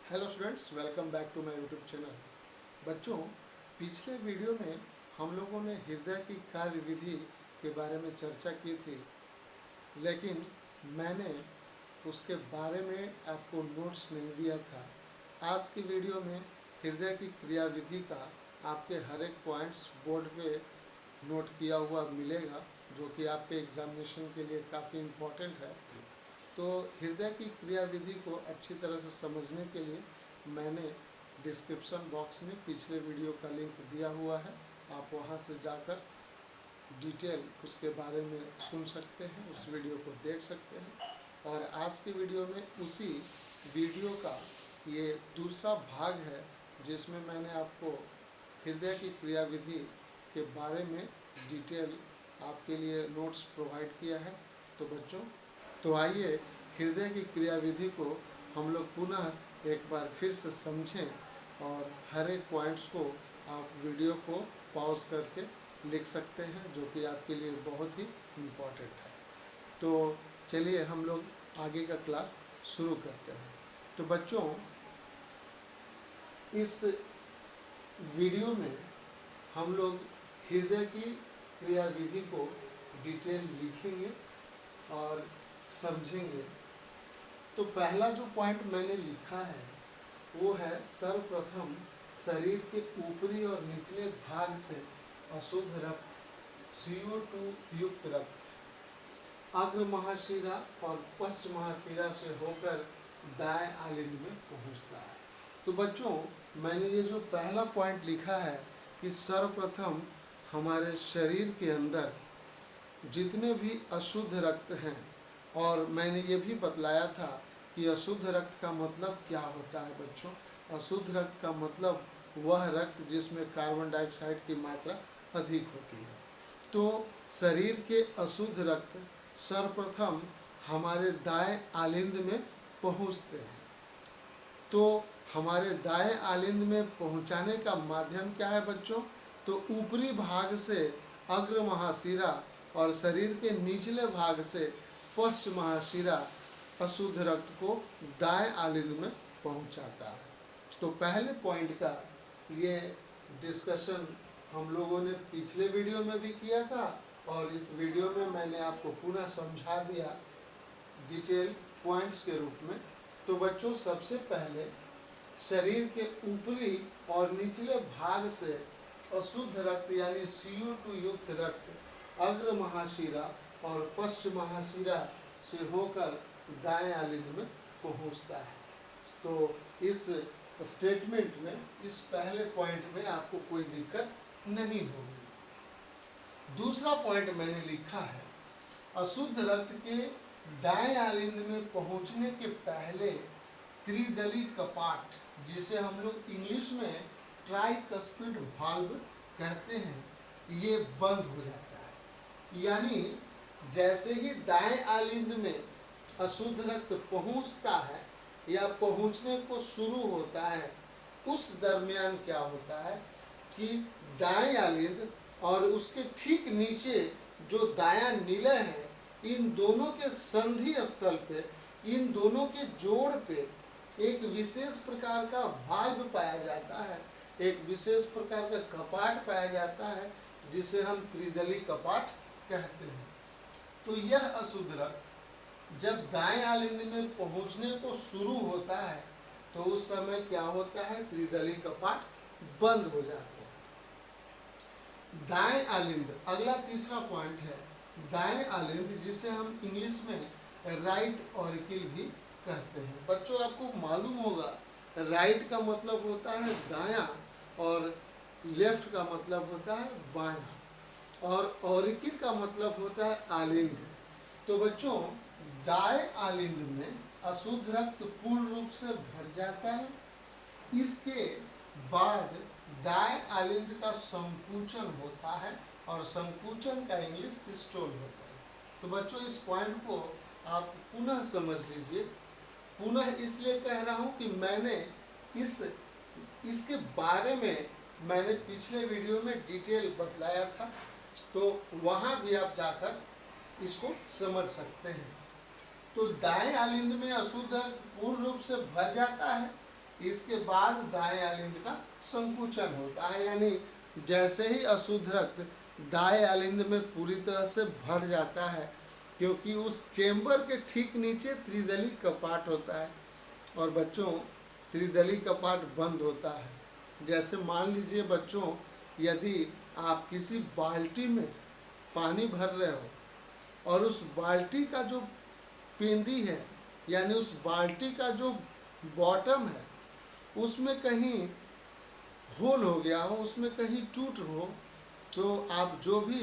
Hello students, welcome back to my YouTube channel. बच्चों, पिछले video में हम लोगों ने हृदय की कार्य विधि के बारे में चर्चा की थी, लेकिन मैंने उसके बारे में आपको नोट्स नहीं दिया था। आज की वीडियो में हृदय की क्रिया विधि का आपके हर एक पॉइंट्स बोर्ड पे नोट किया हुआ मिलेगा, जो कि आपके एग्जामिनेशन के लिए काफ़ी इम्पोर्टेंट है। तो हृदय की क्रिया विधि को अच्छी तरह से समझने के लिए मैंने डिस्क्रिप्शन बॉक्स में पिछले वीडियो का लिंक दिया हुआ है। आप वहां से जाकर डिटेल उसके बारे में सुन सकते हैं, उस वीडियो को देख सकते हैं। और आज की वीडियो में उसी वीडियो का ये दूसरा भाग है, जिसमें मैंने आपको हृदय की क्रिया विधि के बारे में डिटेल आपके लिए नोट्स प्रोवाइड किया है। तो बच्चों, तो आइए हृदय की क्रिया विधि को हम लोग पुनः एक बार फिर से समझें, और हर एक पॉइंट्स को आप वीडियो को पॉज करके लिख सकते हैं, जो कि आपके लिए बहुत ही इम्पोर्टेंट है। तो चलिए हम लोग आगे का क्लास शुरू करते हैं। तो बच्चों, इस वीडियो में हम लोग हृदय की क्रिया विधि को डिटेल लिखेंगे और समझेंगे। तो पहला जो पॉइंट मैंने लिखा है वो है, सर्वप्रथम शरीर के ऊपरी और निचले भाग से अशुद्ध रक्त CO2 युक्त रक्त अग्र महाशिरा और पश्च महाशिरा से होकर दाएं आलिंद में पहुंचता है। तो बच्चों, मैंने ये जो पहला पॉइंट लिखा है कि सर्वप्रथम हमारे शरीर के अंदर जितने भी अशुद्ध रक्त हैं, और मैंने ये भी बतलाया था कि अशुद्ध रक्त का मतलब क्या होता है। बच्चों, अशुद्ध रक्त का मतलब वह रक्त जिसमें कार्बन डाइऑक्साइड की मात्रा अधिक होती है। तो शरीर के अशुद्ध रक्त सर्वप्रथम हमारे दाएं आलिंद में पहुंचते हैं। तो हमारे दाएं आलिंद में पहुंचाने का माध्यम क्या है बच्चों? तो ऊपरी भाग से अग्र महाशिरा और शरीर के निचले भाग से पश्च महाशिरा अशुद्ध रक्त को दाएं आलिंद में पहुंचाता है। तो पहले पॉइंट का ये डिस्कशन हम लोगों ने पिछले वीडियो में भी किया था, और इस वीडियो में मैंने आपको पुनः समझा दिया डिटेल पॉइंट्स के रूप में। तो बच्चों, सबसे पहले शरीर के ऊपरी और निचले भाग से अशुद्ध रक्त यानी CO2 युक्त रक्त अग्र महाशिरा और पश्च महाशिरा से होकर दाएं आलिंद में पहुंचता है। तो इस स्टेटमेंट में, इस पहले पॉइंट में आपको कोई दिक्कत नहीं होगी। दूसरा पॉइंट मैंने लिखा है, अशुद्ध रक्त के दाएं आलिंद में पहुंचने के पहले त्रिदली कपाट, जिसे हम लोग इंग्लिश में ट्राइकस्पिड वाल्व कहते हैं, ये बंद हो जाता है। यानी जैसे ही दाएं आलिंद में अशुद्ध रक्त पहुंचता है या पहुंचने को शुरू होता है, उस दरमियान क्या होता है कि दाएं आलिंद और उसके ठीक नीचे जो दायां निलय है, इन दोनों के संधि स्थल पे, इन दोनों के जोड़ पे एक विशेष प्रकार का वाल्व पाया जाता है, एक विशेष प्रकार का कपाट पाया जाता है, जिसे हम त्रिदली कपाट कहते हैं। तो यह अशुद्ध रक्त जब दाएं आलिंद में पहुंचने को शुरू होता है, तो उस समय क्या होता है, त्रिदली कपाट बंद हो जाते हैं। दाएं आलिंद, अगला तीसरा पॉइंट है दाएं आलिंद, जिसे हम इंग्लिश में राइट ऑरिकल भी कहते हैं। बच्चों, आपको मालूम होगा राइट का मतलब होता है दायां और लेफ्ट का मतलब होता है बायां, और ऑरिकल का मतलब होता है आलिंद। तो बच्चों, दाएं आलिंद में अशुद्ध रक्त पूर्ण रूप से भर जाता है। इसके बाद दाएं आलिंद का संकुचन होता है, और संकुचन का इंग्लिश सिस्टोल होता है। तो बच्चों, इस पॉइंट को आप पुनः समझ लीजिए। पुनः इसलिए कह रहा हूं कि मैंने इसके बारे में मैंने पिछले वीडियो में डिटेल बतलाया था, तो वहां भी आप जाकर इसको समझ सकते हैं। तो दाएं आलिंद में अशुद्ध रक्त पूर्ण रूप से भर जाता है, इसके बाद दाएं आलिंद का संकुचन होता है, यानी जैसे ही अशुद्ध रक्त दाएं आलिंद में पूरी तरह से भर जाता है, क्योंकि उस चेंबर के ठीक नीचे त्रिदली कपाट होता है और बच्चों त्रिदली कपाट बंद होता है। जैसे मान लीजिए बच्चों, यदि आप किसी बाल्टी में पानी भर रहे हो और उस बाल्टी का जो पेंदी है, यानी उस बाल्टी का जो बॉटम है, उसमें कहीं होल हो गया हो, उसमें कहीं टूट हो, तो आप जो भी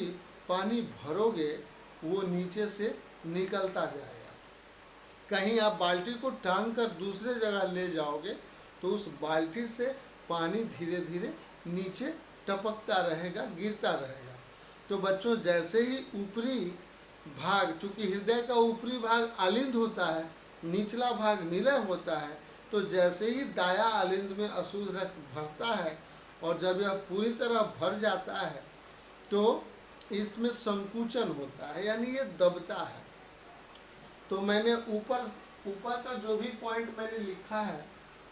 पानी भरोगे वो नीचे से निकलता जाएगा। कहीं आप बाल्टी को टांग कर दूसरे जगह ले जाओगे तो उस बाल्टी से पानी धीरे धीरे नीचे टपकता रहेगा, गिरता रहेगा। तो बच्चों जैसे ही ऊपरी भाग, चूंकि हृदय का ऊपरी भाग आलिंद होता है, निचला भाग निलय होता है, तो जैसे ही दायां आलिंद में अशुद्ध रक्त भरता है और जब यह पूरी तरह भर जाता है तो इसमें संकुचन होता है, यानी ये दबता है। तो मैंने ऊपर का जो भी पॉइंट मैंने लिखा है,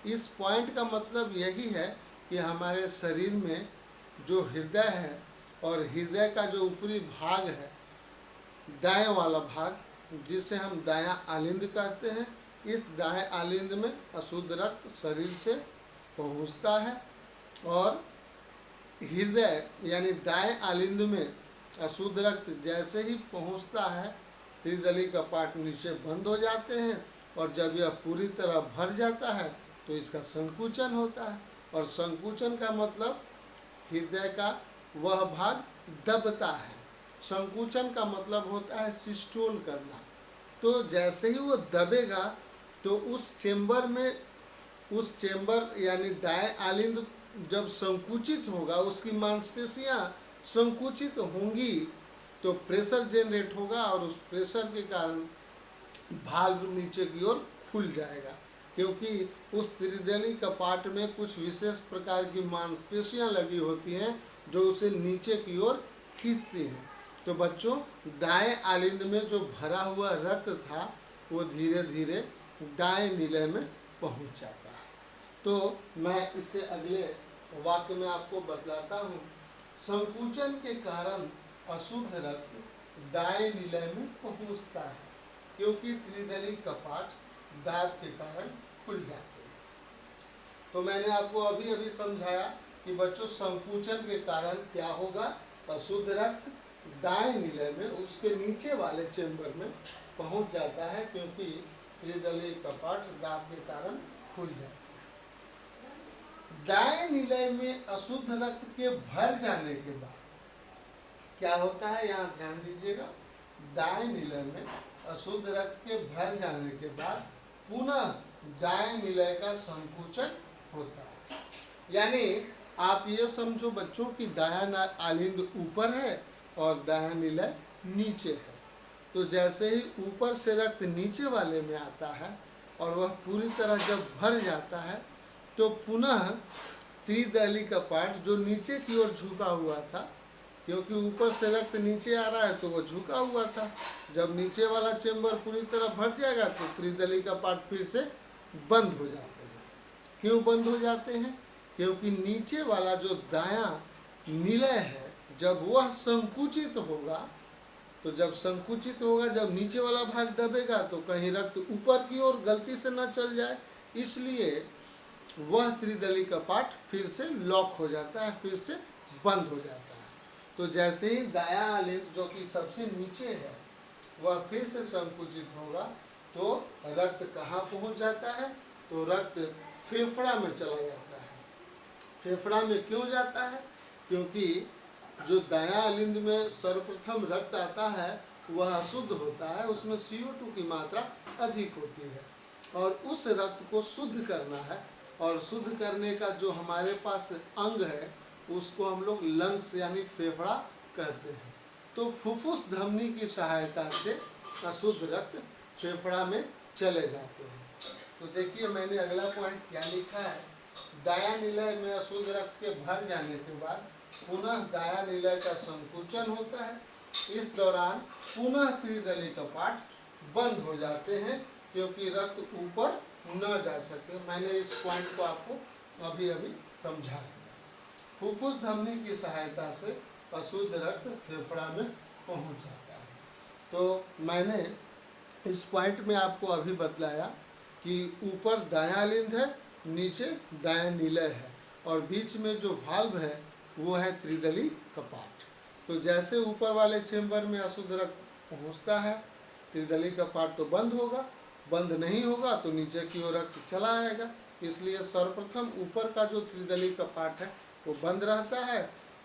इस पॉइंट का मतलब यही है कि हमारे शरीर में जो हृदय है और हृदय का जो ऊपरी भाग है, दाएं वाला भाग, जिसे हम दायां आलिंद कहते हैं, इस दाएं आलिंद में अशुद्ध रक्त शरीर से पहुंचता है और हृदय यानी दाएं आलिंद में अशुद्ध रक्त जैसे ही पहुंचता है, त्रिदली कपाट नीचे बंद हो जाते हैं और जब यह पूरी तरह भर जाता है तो इसका संकुचन होता है। और संकुचन का मतलब हृदय का वह भाग दबता है। संकुचन का मतलब होता है सिस्टोल करना। तो जैसे ही वो दबेगा तो उस चेंबर यानी दाएं आलिंद जब संकुचित होगा, उसकी मांसपेशियां संकुचित होंगी तो प्रेशर जनरेट होगा और उस प्रेशर के कारण भाल्व नीचे की ओर खुल जाएगा, क्योंकि उस त्रिदली कपाट में कुछ विशेष प्रकार की मांसपेशियां लगी होती हैं जो उसे नीचे की ओर खींचती हैं। तो बच्चों दाएं आलिंद में जो भरा हुआ रक्त था वो धीरे धीरे दाएं निलय में पहुंच जाता है। तो मैं इसे अगले वाक्य में आपको बतलाता हूँ। संकुचन के कारण अशुद्ध रक्त दाएं निलय में पहुंचता है, क्योंकि त्रिदली कपाट दाब के कारण खुल जाते हैं। तो मैंने आपको अभी अभी समझाया कि बच्चों संकुचन के कारण क्या होगा, अशुद्ध रक्त दाएं निलय में उसके नीचे वाले चेंबर में पहुंच जाता है, क्योंकि त्रिदली कपाट दाब के कारण खुल जाते हैं। दाएं निलय में अशुद्ध रक्त के भर जाने के बाद क्या होता है, यहाँ ध्यान दीजिएगा। दाएं निलय में अशुद्ध रक्त के भर जाने के बाद पुनः दाएं निलय का संकुचन होता है। यानी आप ये समझो बच्चों कि दायां आलिंद ऊपर है और दायां निलय नीचे है। तो जैसे ही ऊपर से रक्त नीचे वाले में आता है और वह पूरी तरह जब भर जाता है तो पुनः त्रिदली कपाट जो नीचे की ओर झुका हुआ था, क्योंकि ऊपर से रक्त नीचे आ रहा है तो वह झुका हुआ था, जब नीचे वाला चेंबर पूरी तरह भर जाएगा तो त्रिदली कपाट फिर से बंद हो जाते हैं। क्यों बंद हो जाते हैं? क्योंकि नीचे वाला जो दायां निलय है जब वह संकुचित होगा, तो जब संकुचित होगा, जब नीचे वाला भाग दबेगा तो कहीं रक्त ऊपर की ओर गलती से न चल जाए, इसलिए वह त्रिदली कपाट फिर से लॉक हो जाता है, फिर से बंद हो जाता है। तो जैसे ही दायां आलिंद जो कि सबसे नीचे है वह फिर से संकुचित होगा तो रक्त कहाँ पहुँच जाता है, तो रक्त फेफड़ा में चला जाता है। फेफड़ा में क्यों जाता है? क्योंकि जो दायां आलिंद में सर्वप्रथम रक्त आता है वह अशुद्ध होता है, उसमें CO2 की मात्रा अधिक होती है और उस रक्त को शुद्ध करना है, और शुद्ध करने का जो हमारे पास अंग है उसको हम लोग लंग्स यानी फेफड़ा कहते हैं। तो फुफ्फुस धमनी की सहायता से अशुद्ध रक्त फेफड़ा में चले जाते हैं। तो देखिए मैंने अगला पॉइंट क्या लिखा है, दायां निलय में अशुद्ध रक्त के भर जाने के बाद पुनः दायां निलय का संकुचन होता है। इस दौरान पुनः त्रिदली कपाट बंद हो जाते हैं, क्योंकि रक्त ऊपर न जा सके। मैंने इस पॉइंट को आपको अभी अभी समझा दिया। फुफ्फुस धमनी की सहायता से अशुद्ध रक्त फेफड़ा में पहुंच जाता है। तो मैंने इस पॉइंट में आपको अभी बतलाया कि ऊपर दायां अलिंद है, नीचे दायां निलय है और बीच में जो वाल्व है वो है त्रिदली कपाट। तो जैसे ऊपर वाले चेंबर में अशुद्ध रक्त पहुंचता है, त्रिदली कपाट तो बंद होगा, बंद नहीं होगा तो नीचे की ओर रक्त चला आएगा। इसलिए सर्वप्रथम ऊपर का जो त्रिदली कपाट है वो बंद रहता है,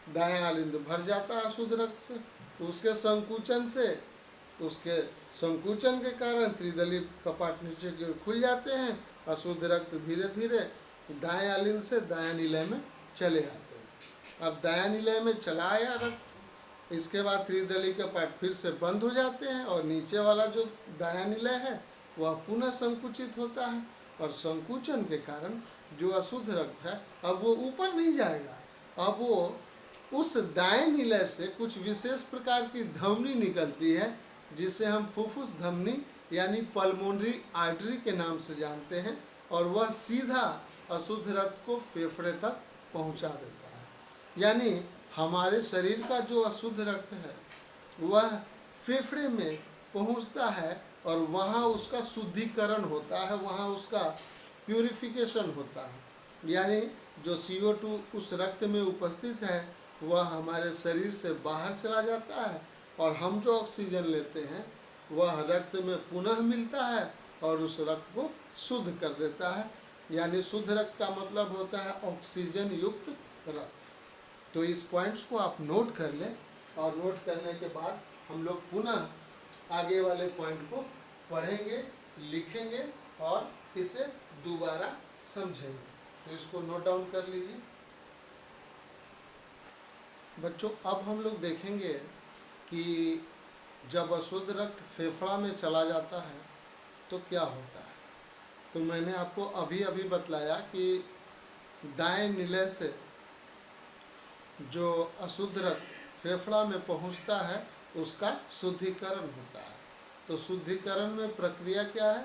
दायां अलिंद भर जाता है अशुद्ध रक्त से। उसके संकुचन के कारण त्रिदली कपाट नीचे की ओर खुल जाते हैं, अशुद्ध रक्त धीरे धीरे दाएं अलिंद से दायां निलय में चले आते हैं। अब दायां निलय में चला आया रक्त, इसके बाद त्रिदली कपाट फिर से बंद हो जाते हैं और नीचे वाला जो दायां निलय है वह पुनः संकुचित होता है और संकुचन के कारण जो अशुद्ध रक्त है अब वो ऊपर नहीं जाएगा, अब वो उस दाएं निलय से कुछ विशेष प्रकार की धमनी निकलती है जिसे हम फुफ्फुस धमनी यानी पल्मोनरी आर्टरी के नाम से जानते हैं और वह सीधा अशुद्ध रक्त को फेफड़े तक पहुंचा देता है। यानी हमारे शरीर का जो अशुद्ध रक्त है वह फेफड़े में पहुंचता है और वहाँ उसका शुद्धिकरण होता है, वहाँ उसका प्यूरिफिकेशन होता है। यानी जो CO2 उस रक्त में उपस्थित है वह हमारे शरीर से बाहर चला जाता है और हम जो ऑक्सीजन लेते हैं वह रक्त में पुनः मिलता है और उस रक्त को शुद्ध कर देता है। यानी शुद्ध रक्त का मतलब होता है ऑक्सीजन युक्त रक्त। तो इस पॉइंट्स को आप नोट कर लें और नोट करने के बाद हम लोग पुनः आगे वाले पॉइंट को पढ़ेंगे, लिखेंगे और इसे दोबारा समझेंगे। तो इसको नोट डाउन कर लीजिए बच्चों। अब हम लोग देखेंगे कि जब अशुद्ध रक्त फेफड़ा में चला जाता है तो क्या होता है। तो मैंने आपको अभी अभी बतलाया कि दाएं निलय से जो अशुद्ध रक्त फेफड़ा में पहुंचता है उसका शुद्धिकरण होता है। तो शुद्धिकरण में प्रक्रिया क्या है?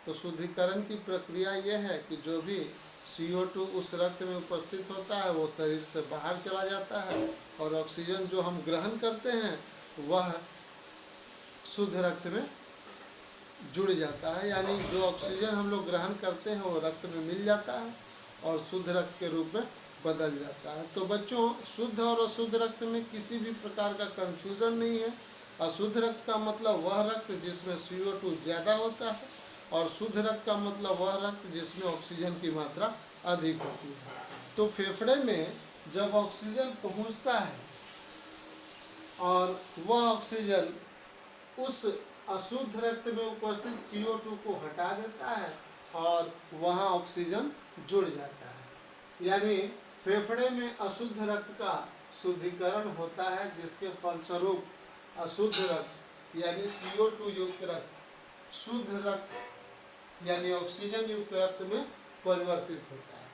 तो शुद्धिकरण की प्रक्रिया यह है कि जो भी CO2 उस रक्त में उपस्थित होता है वो शरीर से बाहर चला जाता है और ऑक्सीजन जो हम ग्रहण करते हैं वह शुद्ध रक्त में जुड़ जाता है। यानी जो ऑक्सीजन हम लोग ग्रहण करते हैं वो रक्त में मिल जाता है और शुद्ध रक्त के रूप में बदल जाता है। तो बच्चों, शुद्ध और अशुद्ध रक्त में किसी भी प्रकार का कंफ्यूजन नहीं है। अशुद्ध रक्त का मतलब वह रक्त जिसमें CO2 ज़्यादा होता है और शुद्ध रक्त का मतलब वह रक्त जिसमें ऑक्सीजन की मात्रा अधिक होती है। तो फेफड़े में जब ऑक्सीजन पहुंचता है और वह ऑक्सीजन उस अशुद्ध रक्त में उपस्थित CO2 को हटा देता है और वहाँ ऑक्सीजन जुड़ जाता है। यानी फेफड़े में अशुद्ध रक्त का शुद्धिकरण होता है जिसके फलस्वरूप अशुद्ध रक्त यानी CO2 युक्त रक्त शुद्ध रक्त यानी ऑक्सीजन युक्त रक्त में परिवर्तित होता है।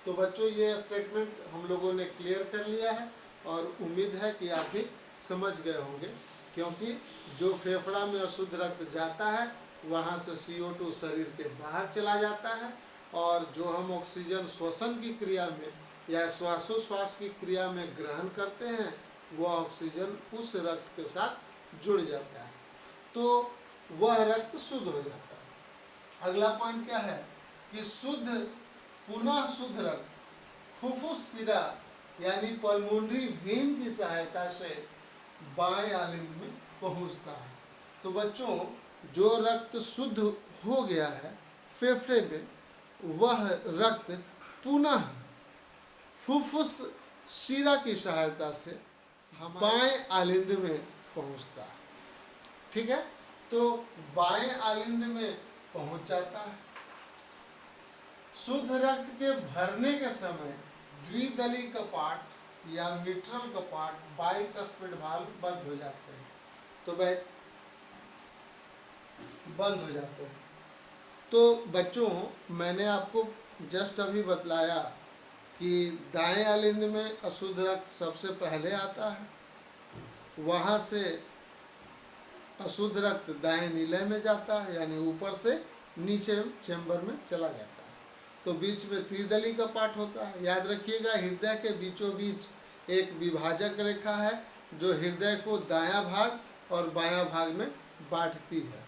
तो बच्चों, ये स्टेटमेंट हम लोगों ने क्लियर कर लिया है और उम्मीद है कि आप भी समझ गए होंगे, क्योंकि जो फेफड़ा में अशुद्ध रक्त जाता है वहाँ से CO2 शरीर के बाहर चला जाता है और जो हम ऑक्सीजन श्वसन की क्रिया में या श्वासोश्वास की क्रिया में ग्रहण करते हैं वह ऑक्सीजन उस रक्त के साथ जुड़ जाता है, तो वह रक्त शुद्ध हो जाता है। अगला पॉइंट क्या है कि पुनः शुद्ध रक्त फुफ्फुस सिरा यानी पल्मोनरी वेन की सहायता से बाएं आलिंद में पहुंचता है। तो बच्चों, जो रक्त शुद्ध हो गया है फेफड़े में वह रक्त पुनः फुफ्फुस शिरा की सहायता से बाएं आलिंद में पहुंचता है। ठीक है, तो बाएं आलिंद में पहुंच जाता है। शुद्ध रक्त के भरने के समय द्विदली कपाट या मिट्रल कपाट बाइकस्पिड वाल्व बंद हो जाते हैं। तो वह बंद हो जाते हैं। तो बच्चों, मैंने आपको जस्ट अभी बतलाया कि दाएं आलिंद में अशुद्ध रक्त सबसे पहले आता है, वहाँ से अशुद्ध रक्त दाएं निलय में जाता है यानी ऊपर से नीचे चेंबर में चला जाता है। तो बीच में त्रिदली कपाट होता है। याद रखिएगा, हृदय के बीचों बीच एक विभाजक रेखा है जो हृदय को दायां भाग और बायां भाग में बांटती है।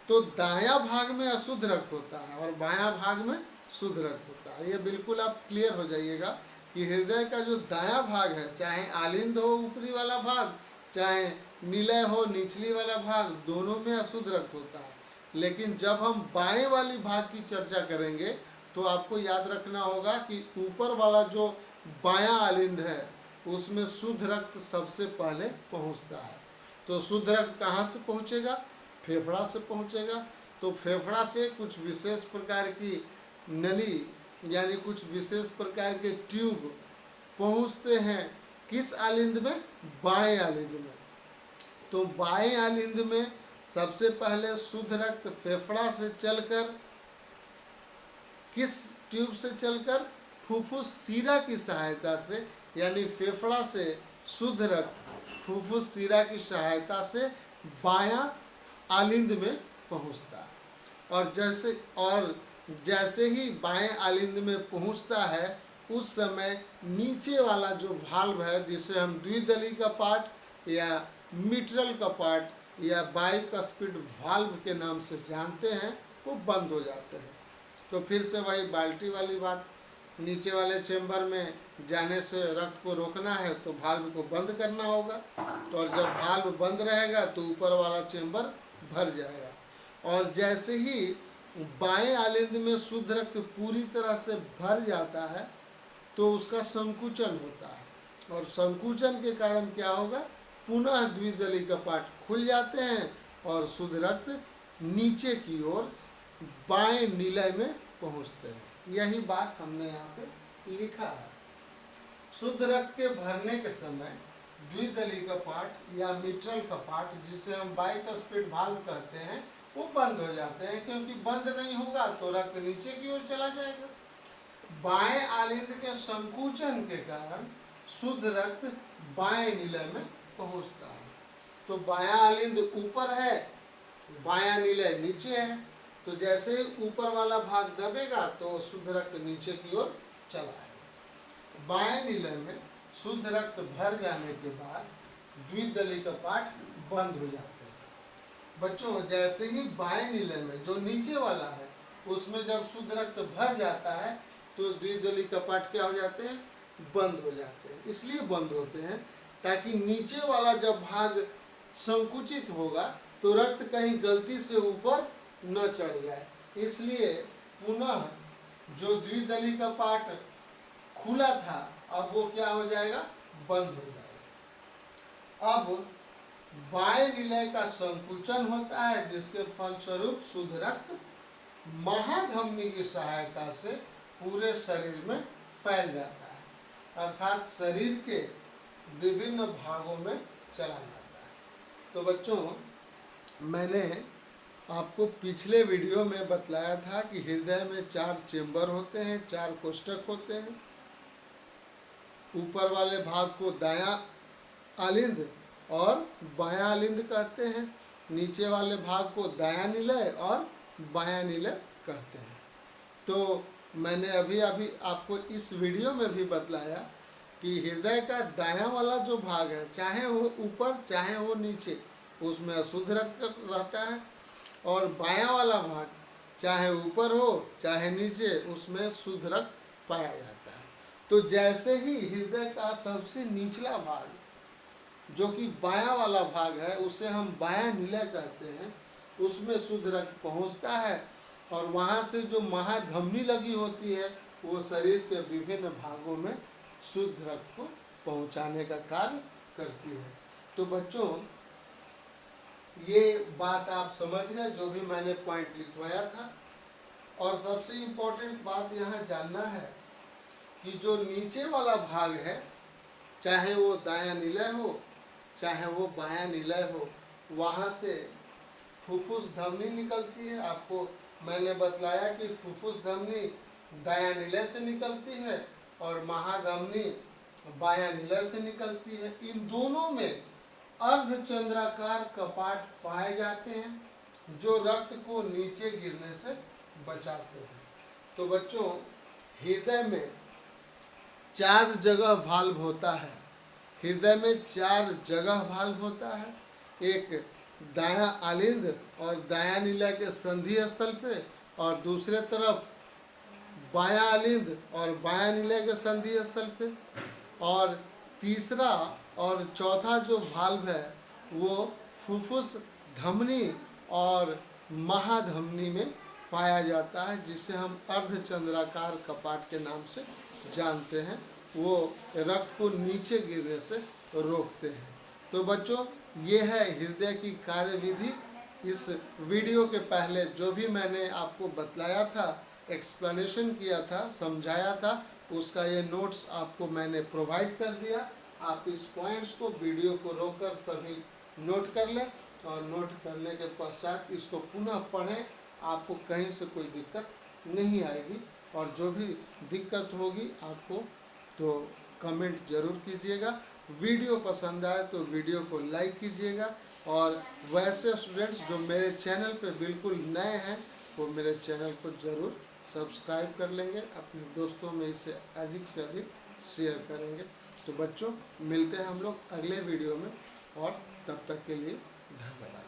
तो दायां भाग में अशुद्ध रक्त होता है और बायां भाग में शुद्ध रक्त होता है। ये बिल्कुल आप क्लियर हो जाइएगा कि हृदय का जो दायां भाग है, चाहे आलिंद हो ऊपरी वाला भाग, चाहे निलय हो निचली वाला भाग, दोनों में अशुद्ध रक्त होता है। लेकिन जब हम बाएं वाली भाग की चर्चा करेंगे तो आपको याद रखना होगा कि ऊपर वाला जो बायां आलिंद है उसमें शुद्ध रक्त सबसे पहले पहुंचता है। तो शुद्ध रक्त कहाँ से पहुंचेगा? फेफड़ा से पहुंचेगा। तो फेफड़ा से कुछ विशेष प्रकार की नली यानी कुछ विशेष प्रकार के ट्यूब पहुंचते हैं किस आलिंद में? बाएं आलिंद में। तो बाएं आलिंद में सबसे पहले शुद्ध रक्त फेफड़ा से चलकर किस ट्यूब से चलकर? फुफ्फुस शिरा की सहायता से, यानी फेफड़ा से शुद्ध रक्त फुफ्फुस शिरा की सहायता से बायां आलिंद में पहुंचता है। और जैसे ही बाएं आलिंद में पहुंचता है उस समय नीचे वाला जो वाल्व है, जिसे हम द्विदली कपाट या मिट्रल कपाट या बाइकस्पिड वाल्व के नाम से जानते हैं, वो बंद हो जाते हैं। तो फिर से वही बाल्टी वाली बात, नीचे वाले चेंबर में जाने से रक्त को रोकना है तो वाल्व को बंद करना होगा। तो और जब वाल्व बंद रहेगा तो ऊपर वाला चेंबर भर जाएगा। और जैसे ही बाएं आलिंद में शुद्ध रक्त पूरी तरह से भर जाता है तो उसका संकुचन होता है। और संकुचन के कारण क्या होगा? पुनः द्विदली कपाट खुल जाते हैं और शुद्ध रक्त नीचे की ओर बाएं निलय में पहुंचते हैं। यही बात हमने यहाँ पे लिखा है। शुद्ध रक्त के भरने के समय द्विदली कपाट या मिट्रल कपाट, जिसे हम बाइकस्पिड वाल्व कहते हैं, वो बंद हो जाते हैं, क्योंकि बंद नहीं होगा तो रक्त नीचे की ओर चला जाएगा। बाएं आलिंद के संकुचन के कारण शुद्ध रक्त बाएं निलय में पहुंचता है। तो बायां आलिंद ऊपर है, बायां निलय नीचे है। तो जैसे ऊपर वाला भाग दबेगा तो शुद्ध रक्त नीचे की ओर चला आएगा। बाएं निलय में शुद्ध रक्त भर जाने के बाद द्विदली कपाट बंद हो जाते हैं। बच्चों, जैसे ही बाएं निलय में जो नीचे वाला है उसमें जब शुद्ध रक्त भर जाता है तो द्विदली कपाट क्या हो जाते हैं? बंद हो जाते हैं। इसलिए बंद होते हैं ताकि नीचे वाला जब भाग संकुचित होगा तो रक्त कहीं गलती से ऊपर न चढ़ जाए। इसलिए पुनः जो द्विदली कपाट खुला था अब वो क्या हो जाएगा? बंद हो जाएगा। अब बाएं निलय का संकुचन होता है, जिसके फलस्वरूप शुद्ध रक्त महाधमनी की सहायता से पूरे शरीर में फैल जाता है, अर्थात शरीर के विभिन्न भागों में चला जाता है। तो बच्चों, मैंने आपको पिछले वीडियो में बतलाया था कि हृदय में 4 चेंबर होते हैं, 4 कोष्ठक होते हैं। ऊपर वाले भाग को दायां आलिंद और बायां आलिंद कहते हैं, नीचे वाले भाग को दायां निलय और बायां निलय कहते हैं। तो मैंने अभी आपको इस वीडियो में भी बतलाया कि हृदय का दायां वाला जो भाग है, चाहे वो ऊपर चाहे वो नीचे, उसमें अशुद्ध रक्त रहता है, और बायां वाला भाग चाहे ऊपर हो चाहे नीचे, उसमें शुद्ध रक्त पाया जाता है। तो जैसे ही हृदय का सबसे निचला भाग जो कि बायां वाला भाग है, उसे हम बायां निलय कहते हैं, उसमें शुद्ध रक्त पहुंचता है और वहां से जो महाधमनी लगी होती है वो शरीर के विभिन्न भागों में शुद्ध रक्त को पहुंचाने का कार्य करती है। तो बच्चों, ये बात आप समझ गए जो भी मैंने पॉइंट लिखवाया था। और सबसे इम्पोर्टेंट बात यहाँ जानना है कि जो नीचे वाला भाग है, चाहे वो दायां निलय हो चाहे वो बायां निलय हो, वहाँ से फुफ्फुस धमनी निकलती है। आपको मैंने बतलाया कि फुफ्फुस धमनी दायां निलय से निकलती है और महाधमनी बायां निलय से निकलती है। इन दोनों में अर्धचंद्राकार कपाट पाए जाते हैं जो रक्त को नीचे गिरने से बचाते हैं। तो बच्चों, हृदय में 4 जगह वाल्व होता है। हृदय में 4 जगह वाल्व होता है। एक दायां आलिंद और दायां नीला के संधि स्थल पे, और दूसरे तरफ बायां आलिंद और बायां नीला के संधि स्थल पे। और तीसरा और चौथा जो वाल्व है वो फुफ्फुस धमनी और महाधमनी में पाया जाता है, जिसे हम अर्धचंद्राकार कपाट के नाम से जानते हैं। वो रक्त को नीचे गिरने से रोकते हैं। तो बच्चों, ये है हृदय की कार्यविधि। इस वीडियो के पहले जो भी मैंने आपको बतलाया था, एक्सप्लेनेशन किया था, समझाया था, उसका ये नोट्स आपको मैंने प्रोवाइड कर दिया। आप इस पॉइंट्स को, वीडियो को रोककर सभी नोट कर लें, और नोट करने के पश्चात इसको पुनः पढ़ें। आपको कहीं से कोई दिक्कत नहीं आएगी, और जो भी दिक्कत होगी आपको तो कमेंट जरूर कीजिएगा। वीडियो पसंद आए तो वीडियो को लाइक कीजिएगा, और वैसे स्टूडेंट्स जो मेरे चैनल पे बिल्कुल नए हैं वो मेरे चैनल को ज़रूर सब्सक्राइब कर लेंगे, अपने दोस्तों में इसे अधिक से अधिक शेयर करेंगे। तो बच्चों, मिलते हैं हम लोग अगले वीडियो में, और तब तक के लिए धन्यवाद।